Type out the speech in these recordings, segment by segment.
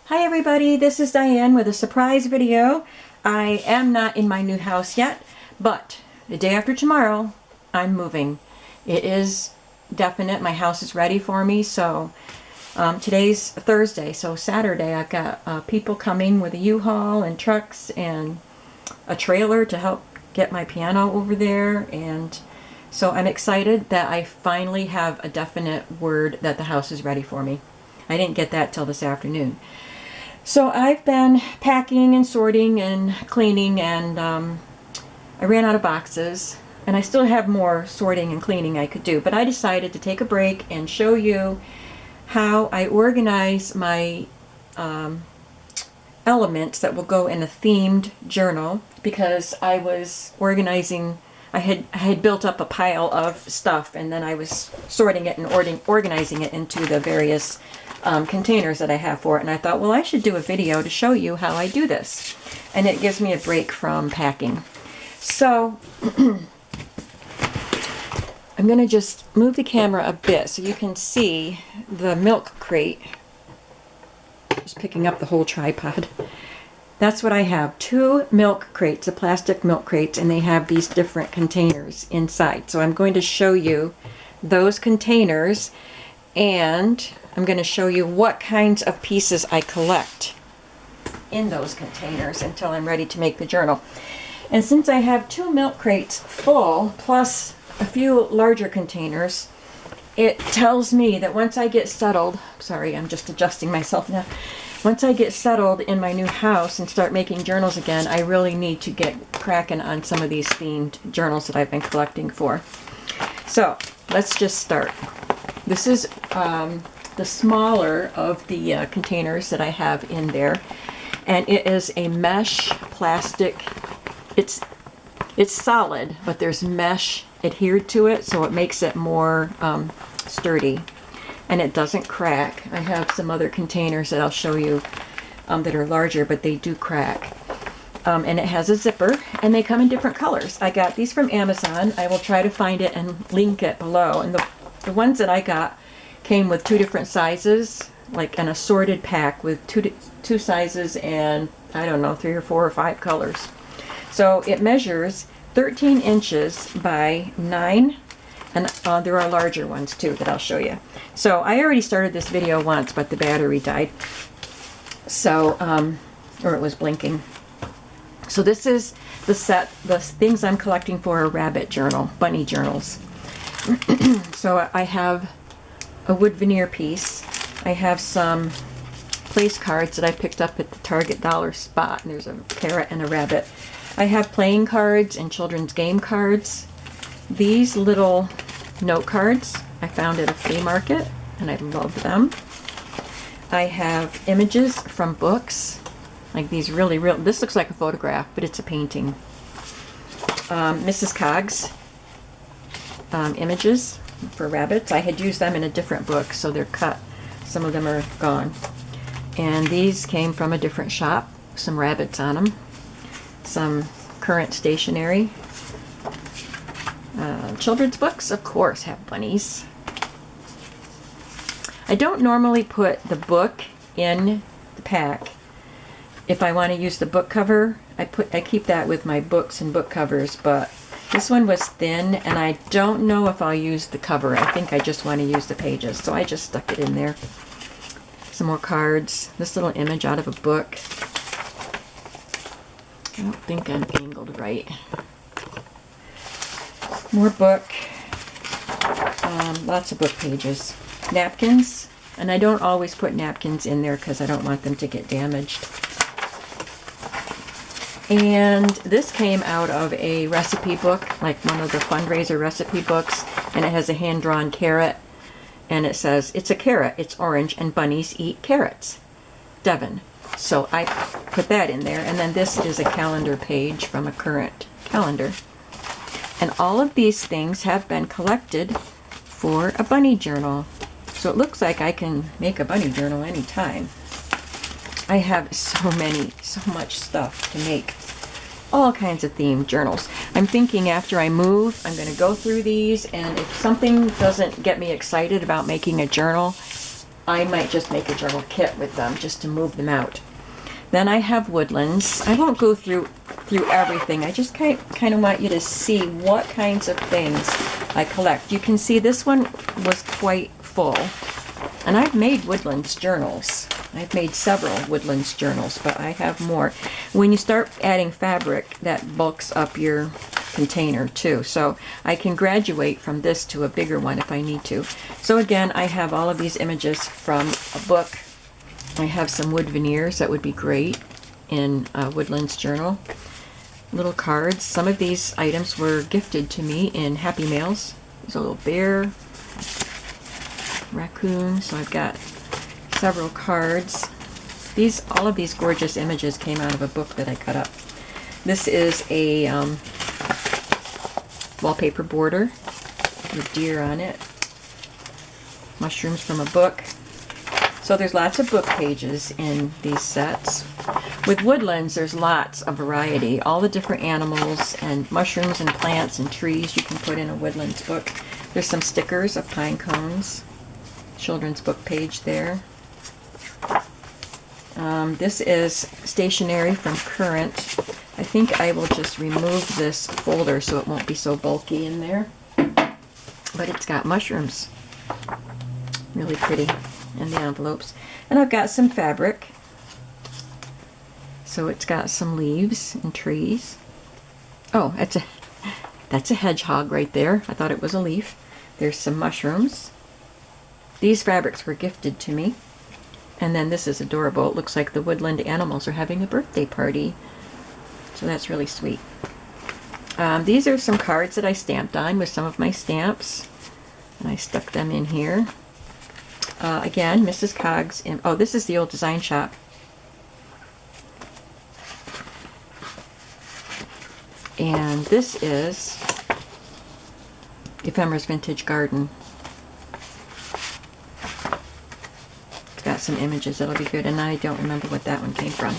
Hi everybody, this is Diane with a surprise video. I am not in my new house yet, but the day after tomorrow, I'm moving. It is definite, my house is ready for me, so today's Thursday, so Saturday I've got people coming with a U-Haul and trucks and a trailer to help get my piano over there, and so I'm excited that I finally have a definite word that the house is ready for me. I didn't get that till this afternoon. So I've been packing and sorting and cleaning, and I ran out of boxes, and I still have more sorting and cleaning I could do, but I decided to take a break and show you how I organize my elements that will go in a themed journal, because I was organizing, I had built up a pile of stuff, and then I was sorting it and organizing it into the various containers that I have for it, and I thought, well, I should do a video to show you how I do this, and it gives me a break from packing. So I'm going to just move the camera a bit so you can see the milk crate. Just picking up the whole tripod. That's what I have. 2 milk crates, the plastic milk crates, and they have these different containers inside. So I'm going to show you those containers, and I'm going to show you what kinds of pieces I collect in those containers until I'm ready to make the journal. And since I have 2 milk crates full, plus a few larger containers, it tells me that once I get settled, sorry, I'm just adjusting myself now. Once I get settled in my new house and start making journals again, I really need to get cracking on some of these themed journals that I've been collecting for. So let's just start. This is the smaller of the containers that I have in there, and it is a mesh plastic. It's solid, but there's mesh adhered to it, so it makes it more sturdy, and it doesn't crack. I have some other containers that I'll show you that are larger, but they do crack. And it has a zipper, and they come in different colors. I got these from Amazon. I will try to find it and link it below. And the ones that I got came with 2 different sizes, like an assorted pack with two sizes and, I don't know, 3 or 4 or 5 colors. So it measures 13 inches by 9, and there are larger ones too that I'll show you. So I already started this video once, but the battery died, so or it was blinking. So this is the set, the things I'm collecting for a rabbit journal, bunny journals. So I have a wood veneer piece. I have some place cards that I picked up at the Target dollar spot, and there's a carrot and a rabbit. I have playing cards and children's game cards. These little note cards I found at a flea market, and I love them. I have images from books, like these really real, this looks like a photograph, but it's a painting. Mrs. Coggs images for rabbits. I had used them in a different book, so they're cut. Some of them are gone. And these came from a different shop. Some rabbits on them. Some current stationery. Children's books, of course, have bunnies. I don't normally put the book in the pack. If I want to use the book cover, I keep that with my books and book covers, but this one was thin, and I don't know if I'll use the cover. I think I just want to use the pages, so I just stuck it in there. Some more cards. This little image out of a book. I don't think I'm angled right. More book. Lots of book pages. Napkins. And I don't always put napkins in there because I don't want them to get damaged. And this came out of a recipe book, like one of the fundraiser recipe books, and it has a hand-drawn carrot, and it says, "It's a carrot, it's orange, and bunnies eat carrots. Devon." So I put that in there, and then this is a calendar page from a current calendar. And all of these things have been collected for a bunny journal. So it looks like I can make a bunny journal anytime. I have so much stuff to make all kinds of themed journals. I'm thinking after I move, I'm going to go through these, and if something doesn't get me excited about making a journal, I might just make a journal kit with them just to move them out. Then I have woodlands. I won't go through everything. I just kind of want you to see what kinds of things I collect. You can see this one was quite full. And I've made woodlands journals. I've made several woodlands journals, but I have more. When you start adding fabric, that bulks up your container too. So I can graduate from this to a bigger one if I need to. So again, I have all of these images from a book. I have some wood veneers that would be great in Woodlands Journal. Little cards. Some of these items were gifted to me in Happy Mails. There's a little bear, raccoon. So I've got several cards. All of these gorgeous images came out of a book that I cut up. This is a wallpaper border with deer on it. Mushrooms from a book. So there's lots of book pages in these sets. With woodlands, there's lots of variety. All the different animals and mushrooms and plants and trees you can put in a woodlands book. There's some stickers of pine cones. Children's book page there. This is stationery from Current. I think I will just remove this folder so it won't be so bulky in there. But it's got mushrooms. Really pretty. And the envelopes. And I've got some fabric. So it's got some leaves and trees. Oh, that's a hedgehog right there. I thought it was a leaf. There's some mushrooms. These fabrics were gifted to me. And then this is adorable. It looks like the woodland animals are having a birthday party. So that's really sweet. These are some cards that I stamped on with some of my stamps. And I stuck them in here. Again, Mrs. Coggs. Oh, this is the old design shop. And this is Ephemera's Vintage Garden. It's got some images that'll be good, and I don't remember what that one came from.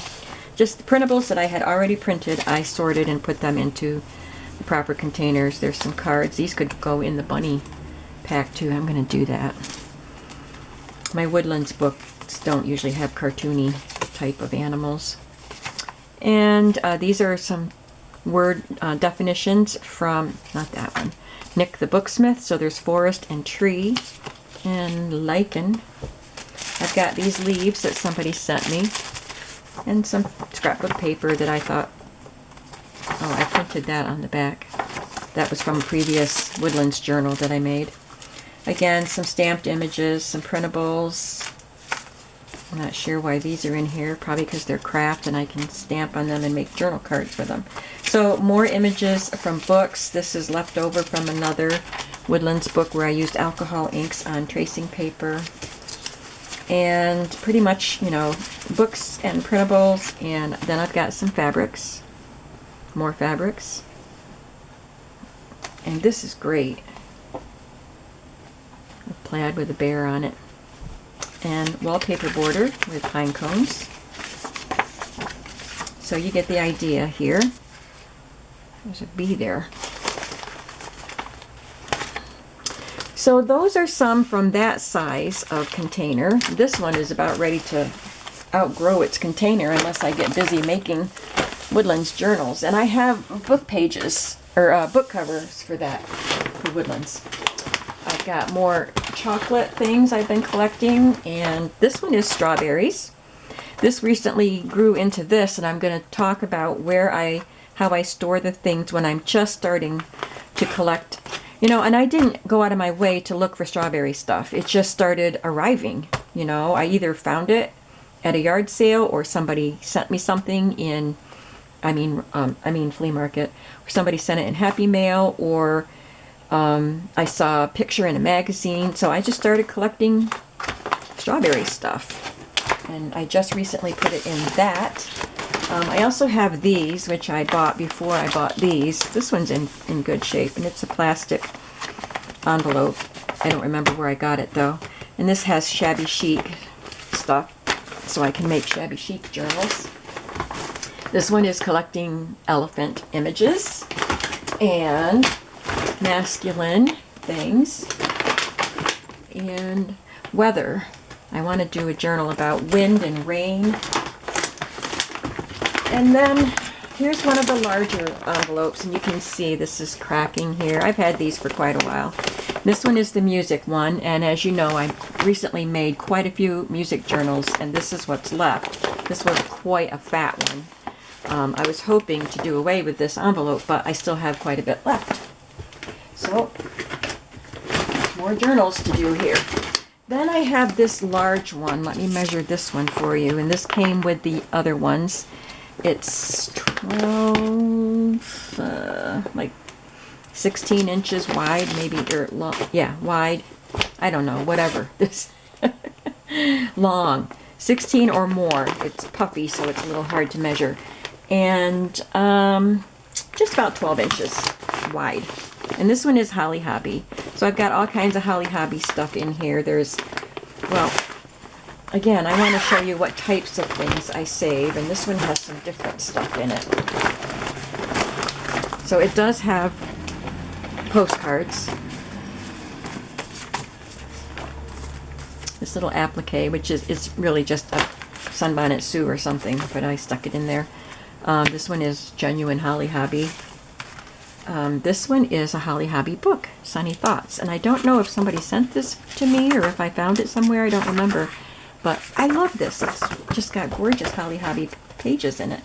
Just the printables that I had already printed, I sorted and put them into the proper containers. There's some cards. These could go in the bunny pack too. I'm going to do that. My woodlands books don't usually have cartoony type of animals. And these are some word definitions from, not that one, Nick the Booksmith. So there's forest and tree and lichen. I've got these leaves that somebody sent me and some scrapbook paper that I thought, oh, I printed that on the back. That was from a previous Woodlands journal that I made. Again, some stamped images, some printables. I'm not sure why these are in here. Probably because they're craft and I can stamp on them and make journal cards with them. So more images from books. This is left over from another Woodlands book where I used alcohol inks on tracing paper. And pretty much, you know, books and printables. And then I've got some fabrics. More fabrics. And this is great. A plaid with a bear on it. And wallpaper border with pine cones. So you get the idea here. There's a bee there. So those are some from that size of container. This one is about ready to outgrow its container unless I get busy making Woodlands journals. And I have book pages, or book covers for that, for Woodlands. I've got more chocolate things I've been collecting, and this one is strawberries. This recently grew into this, and I'm going to talk about how I store the things when I'm just starting to collect. You know, and I didn't go out of my way to look for strawberry stuff. It just started arriving. You know, I either found it at a yard sale or somebody sent me something in, I mean flea market, or somebody sent it in Happy Mail, or I saw a picture in a magazine. So I just started collecting strawberry stuff. And I just recently put it in that. I also have these, which I bought before I bought these. This one's in good shape, and it's a plastic envelope. I don't remember where I got it, though. And this has shabby chic stuff, so I can make shabby chic journals. This one is collecting elephant images and masculine things and weather. I want to do a journal about wind and rain. And then here's one of the larger envelopes, and you can see this is cracking here. I've had these for quite a while. This one is the music one, and as you know, I recently made quite a few music journals, and this is what's left. This was quite a fat one. I was hoping to do away with this envelope, but I still have quite a bit left. So, more journals to do here. Then I have this large one. Let me measure this one for you, and this came with the other ones. It's 12, like 16 inches wide, maybe, or long, yeah, wide. I don't know, whatever. This long, 16 or more. It's puffy, so it's a little hard to measure. And just about 12 inches wide. And this one is Holly Hobby. So I've got all kinds of Holly Hobby stuff in here. There's, well, again, I want to show you what types of things I save, and this one has some different stuff in it. So it does have postcards. This little applique, which is really just a Sunbonnet Sue or something, but I stuck it in there. This one is genuine Holly Hobby. This one is a Holly Hobby book, Sunny Thoughts, and I don't know if somebody sent this to me or if I found it somewhere, I don't remember. But I love this. It's just got gorgeous Holly Hobby pages in it.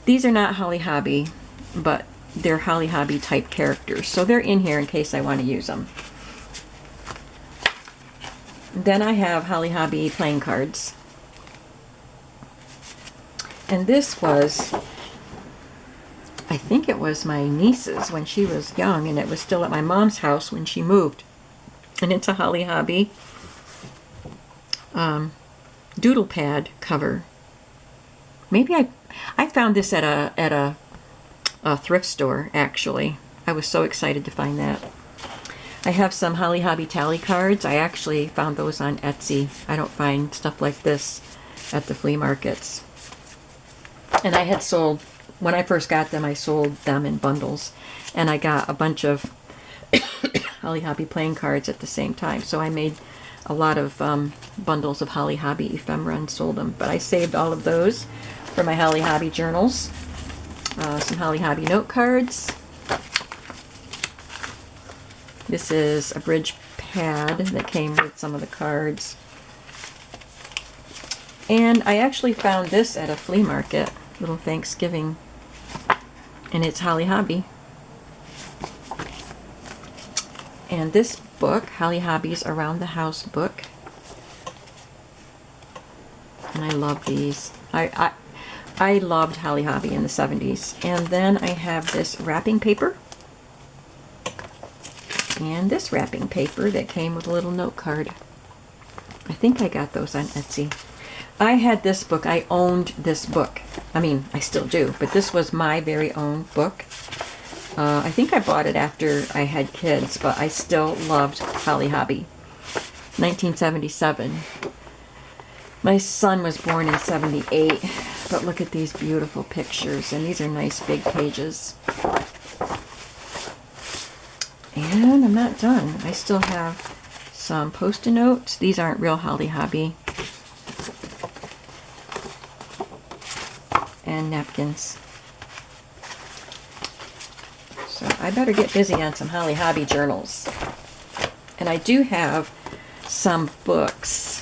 These are not Holly Hobby, but they're Holly Hobby type characters. So they're in here in case I want to use them. Then I have Holly Hobby playing cards. And this was, I think it was my niece's when she was young, and it was still at my mom's house when she moved. And it's a Holly Hobby doodle pad cover. Maybe I found this at a thrift store, actually. I was so excited to find that. I have some Holly Hobby tally cards. I actually found those on Etsy. I don't find stuff like this at the flea markets. And I had sold, when I first got them, I sold them in bundles. And I got a bunch of Holly Hobby playing cards at the same time. So I made a lot of bundles of Holly Hobby ephemera and sold them. But I saved all of those for my Holly Hobby journals. Some Holly Hobby note cards. This is a bridge pad that came with some of the cards. And I actually found this at a flea market, little Thanksgiving. And it's Holly Hobby. And this book, Holly Hobby's Around the House book. And I love these. I loved Holly Hobby in the 70s. And then I have this wrapping paper. And this wrapping paper that came with a little note card. I think I got those on Etsy. I had this book. I owned this book. I mean, I still do, but this was my very own book. I think I bought it after I had kids, but I still loved Holly Hobby. 1977. My son was born in 78, but look at these beautiful pictures, and these are nice big pages. And I'm not done. I still have some Post-it notes. These aren't real Holly Hobby. And napkins. So I better get busy on some Holly Hobby journals. And I do have some books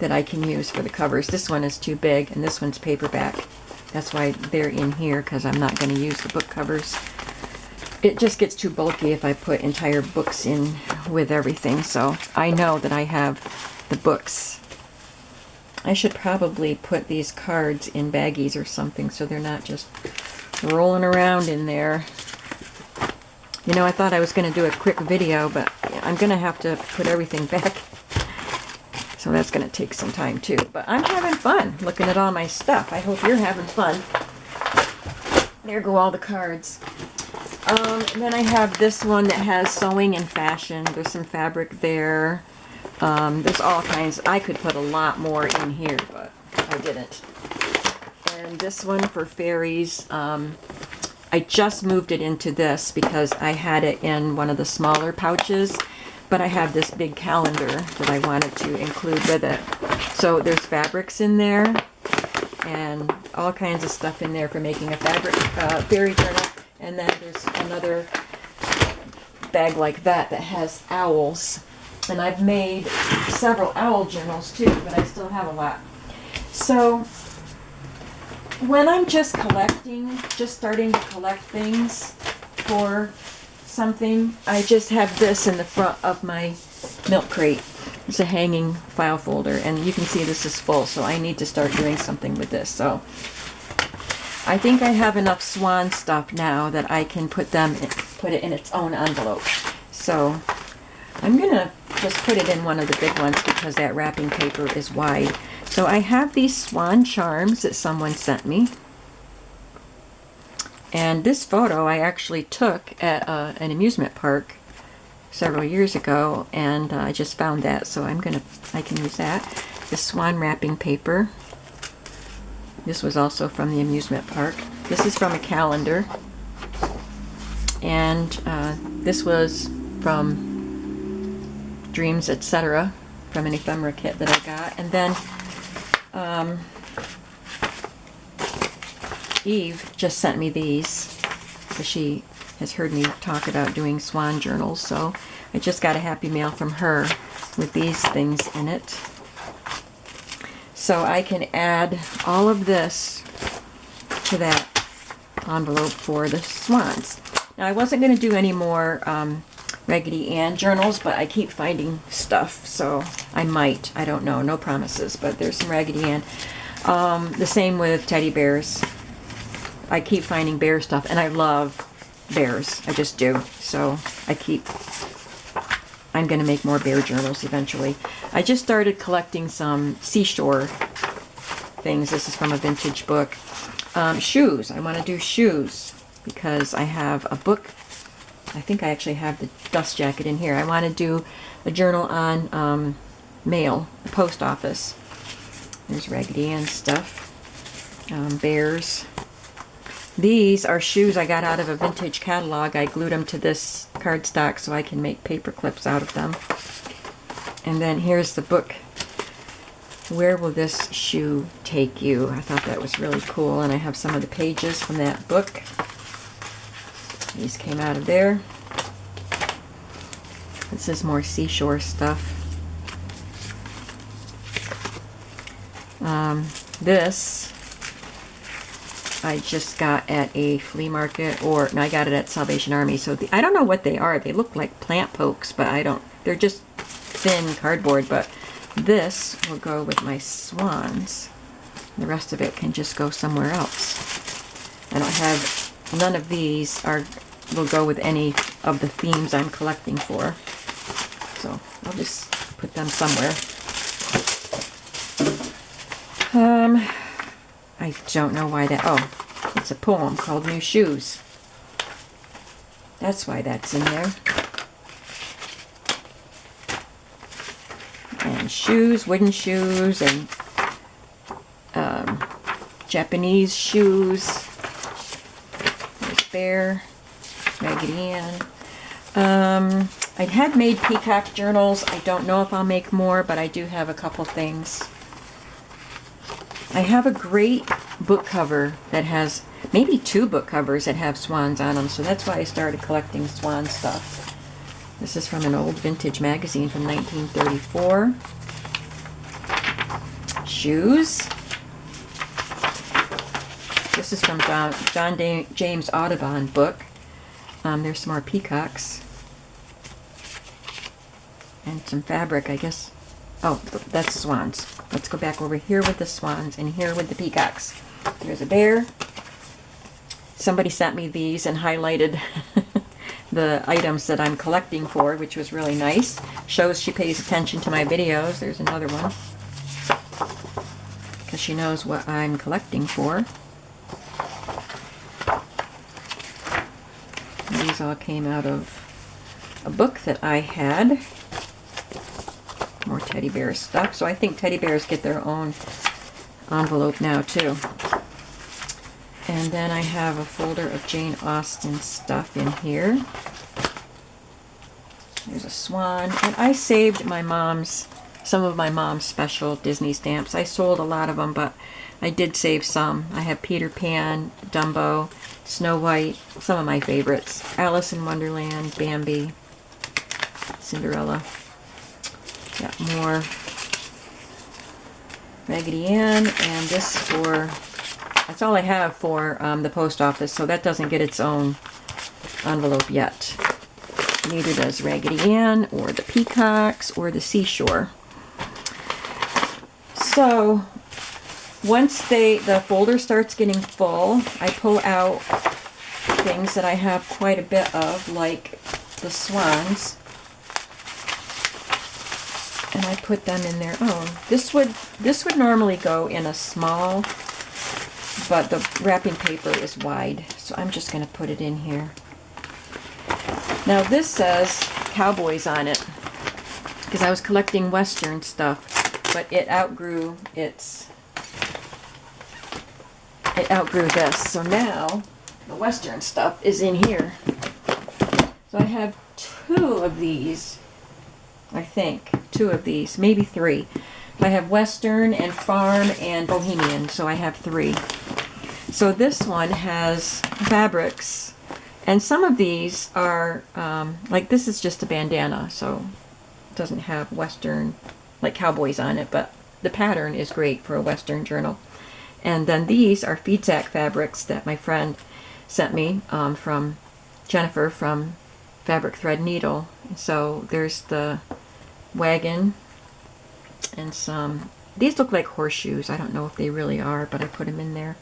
that I can use for the covers. This one is too big, and this one's paperback. That's why they're in here, because I'm not going to use the book covers. It just gets too bulky if I put entire books in with everything, so I know that I have the books. I should probably put these cards in baggies or something so they're not just rolling around in there. You know, I thought I was going to do a quick video, but I'm going to have to put everything back. So that's going to take some time too. But I'm having fun looking at all my stuff. I hope you're having fun. There go all the cards. And then I have this one that has sewing and fashion. There's some fabric there. There's all kinds. I could put a lot more in here, but I didn't. And this one for fairies. I just moved it into this because I had it in one of the smaller pouches. But I have this big calendar that I wanted to include with it. So there's fabrics in there and all kinds of stuff in there for making a fabric fairy journal. And then there's another bag like that that has owls. And I've made several owl journals too, but I still have a lot. So when I'm just collecting, just starting to collect things for something, I just have this in the front of my milk crate. It's a hanging file folder, and you can see this is full, so I need to start doing something with this. So I think I have enough Swan stuff now that I can put it in its own envelope. So I'm gonna just put it in one of the big ones because that wrapping paper is wide. So I have these Swan charms that someone sent me. And this photo I actually took at an amusement park several years ago, and I just found that, so I can use that. The Swan wrapping paper. This was also from the amusement park. This is from a calendar, and this was from Dreams, etc., from an ephemera kit that I got. And then Eve just sent me these because she has heard me talk about doing Swan journals, so I just got a happy mail from her with these things in it. So I can add all of this to that envelope for the swans. Now I wasn't going to do any more Raggedy Ann journals, but I keep finding stuff, so I might. I don't know, no promises, but there's some Raggedy Ann. The same with teddy bears. I keep finding bear stuff, and I love bears. I just do. So I'm going to make more bear journals eventually. I just started collecting some seashore things. This is from a vintage book. Shoes. I want to do shoes because I have a book. I think I actually have the dust jacket in here. I want to do a journal on mail, the post office. There's Raggedy Ann stuff. Bears. These are shoes I got out of a vintage catalog. I glued them to this cardstock so I can make paper clips out of them. And then here's the book, Where Will This Shoe Take You? I thought that was really cool, and I have some of the pages from that book. These came out of there. This is more seashore stuff. This I just got at a flea market, or no, I got it at Salvation Army. So I don't know what they are. They look like plant pokes, but they're just thin cardboard. But this will go with my swans. The rest of it can just go somewhere else. I don't have, none of these will go with any of the themes I'm collecting for. So I'll just put them somewhere. I don't know why that, oh, it's a poem called New Shoes. That's why that's in there. And shoes, wooden shoes, and Japanese shoes. There's Bear, Raggedy Ann. I had made peacock journals. I don't know if I'll make more, but I do have a couple things. I have a great book cover that has maybe 2 book covers that have swans on them, so that's why I started collecting swan stuff. This is from an old vintage magazine from 1934. Shoes. This is from John James Audubon book. There's some more peacocks. And some fabric, I guess. Oh, that's swans. Let's go back over here with the swans and here with the peacocks. There's a bear. Somebody sent me these and highlighted the items that I'm collecting for, which was really nice. Shows she pays attention to my videos. There's another one. Because she knows what I'm collecting for. These all came out of a book that I had. More teddy bear stuff. So I think teddy bears get their own envelope now too. And then I have a folder of Jane Austen stuff in here. There's a swan. And I saved some of my mom's special Disney stamps. I sold a lot of them, but I did save some. I have Peter Pan, Dumbo, Snow White, some of my favorites. Alice in Wonderland, Bambi, Cinderella. Got more Raggedy Ann, and this that's all I have for the post office, so that doesn't get its own envelope yet. Neither does Raggedy Ann, or the Peacocks, or the Seashore. So, once the folder starts getting full, I pull out things that I have quite a bit of, like the swans, and I put them in there. Oh, this would normally go in a small, but the wrapping paper is wide, so I'm just going to put it in here. Now this says Cowboys on it, because I was collecting Western stuff, but it outgrew this. So now the Western stuff is in here. So I have 2 of these, I think. 2 of these, maybe 3. I have Western and Farm and Bohemian, so I have 3. So this one has fabrics, and some of these are, like this is just a bandana, so it doesn't have Western, like cowboys on it, but the pattern is great for a Western journal. And then these are feed sack fabrics that my friend sent me from Jennifer from Fabric Thread Needle. So there's the wagon and some, these look like horseshoes. I don't know if they really are, but I put them in there.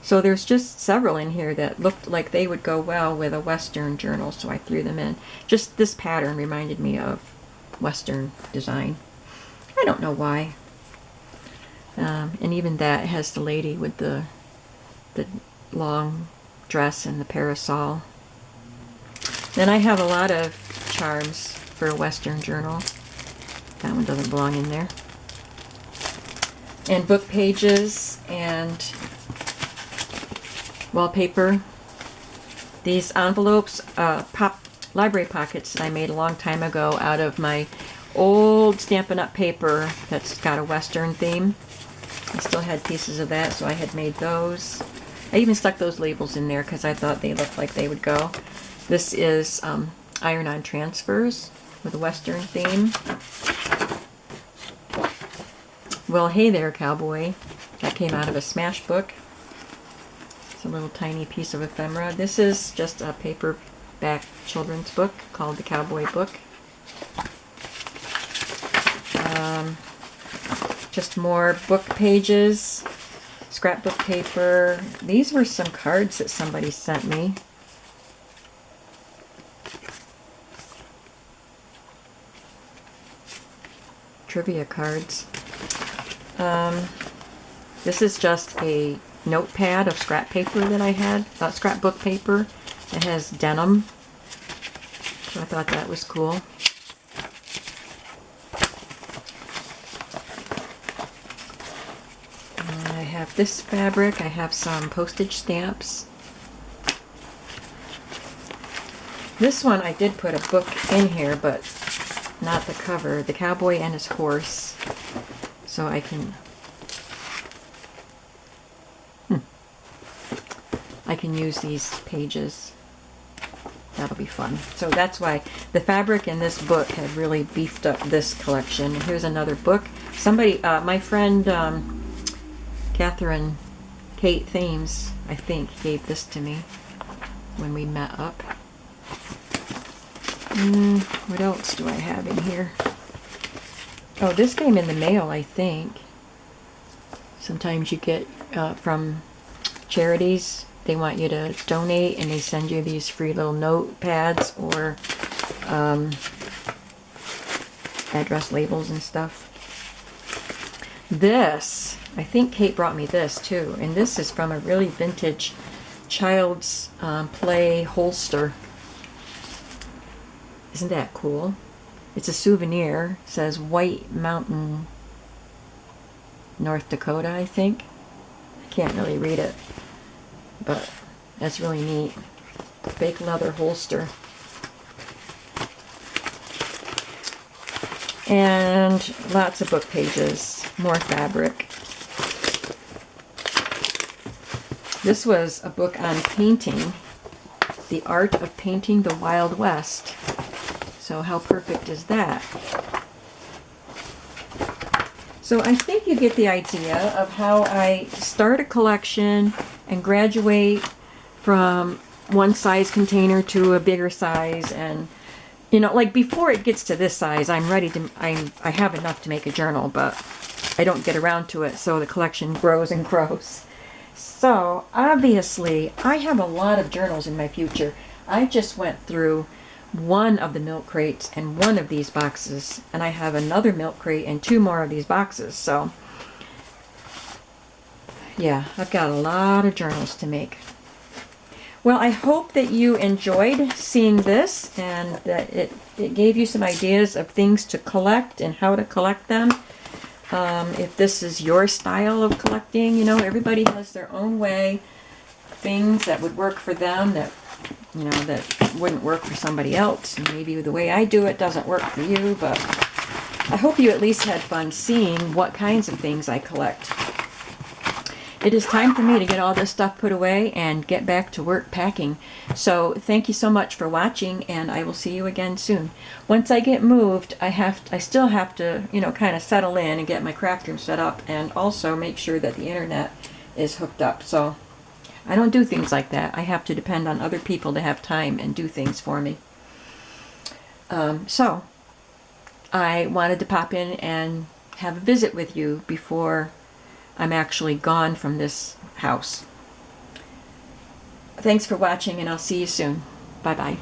So there's just several in here that looked like they would go well with a Western journal, so I threw them in. Just this pattern reminded me of Western design. I don't know why. And even that has the lady with the long dress and the parasol. Then I have a lot of charms for a Western journal. That one doesn't belong in there. And book pages and wallpaper. These envelopes, library pockets that I made a long time ago out of my old Stampin' Up! Paper that's got a Western theme. I still had pieces of that, so I had made those. I even stuck those labels in there because I thought they looked like they would go. This is iron-on transfers with a Western theme. Well, hey there, cowboy. That came out of a Smash book. It's a little tiny piece of ephemera. This is just a paperback children's book called The Cowboy Book. Just more book pages, scrapbook paper. These were some cards that somebody sent me. Trivia cards. This is just a notepad of scrap paper that I had, scrapbook paper. It has denim, so I thought that was cool. I have this fabric. I have some postage stamps. This one I did put a book in here, but not the cover. The Cowboy and His Horse. So I can use these pages. That'll be fun. So that's why the fabric in this book had really beefed up this collection. Here's another book. Somebody, my friend Kate Thames, I think, gave this to me when we met up. What else do I have in here? Oh, this came in the mail, I think. Sometimes you get from charities, they want you to donate and they send you these free little notepads or address labels and stuff. This, I think Kate brought me this too, and this is from a really vintage child's play holster. Isn't that cool? It's a souvenir. It says White Mountain, North Dakota, I think. I can't really read it, but that's really neat. Fake leather holster. And lots of book pages, more fabric. This was a book on painting, the art of painting the Wild West. So how perfect is that? So I think you get the idea of how I start a collection and graduate from one size container to a bigger size. And, you know, like before it gets to this size, I'm ready to, I have enough to make a journal, but I don't get around to it. So the collection grows and grows. So obviously I have a lot of journals in my future. I just went through one of the milk crates and one of these boxes, and I have another milk crate and 2 more of these boxes. So yeah, I've got a lot of journals to make. Well, I hope that you enjoyed seeing this and that it gave you some ideas of things to collect and how to collect them. If this is your style of collecting, you know, everybody has their own way, things that would work for them that, you know, that wouldn't work for somebody else. And maybe the way I do it doesn't work for you, but I hope you at least had fun seeing what kinds of things I collect. It is time for me to get all this stuff put away and get back to work packing. So thank you so much for watching, and I will see you again soon. Once I get moved, I still have to, you know, kind of settle in and get my craft room set up, and also make sure that the internet is hooked up. So I don't do things like that. I have to depend on other people to have time and do things for me. So I wanted to pop in and have a visit with you before I'm actually gone from this house. Thanks for watching, and I'll see you soon. Bye-bye.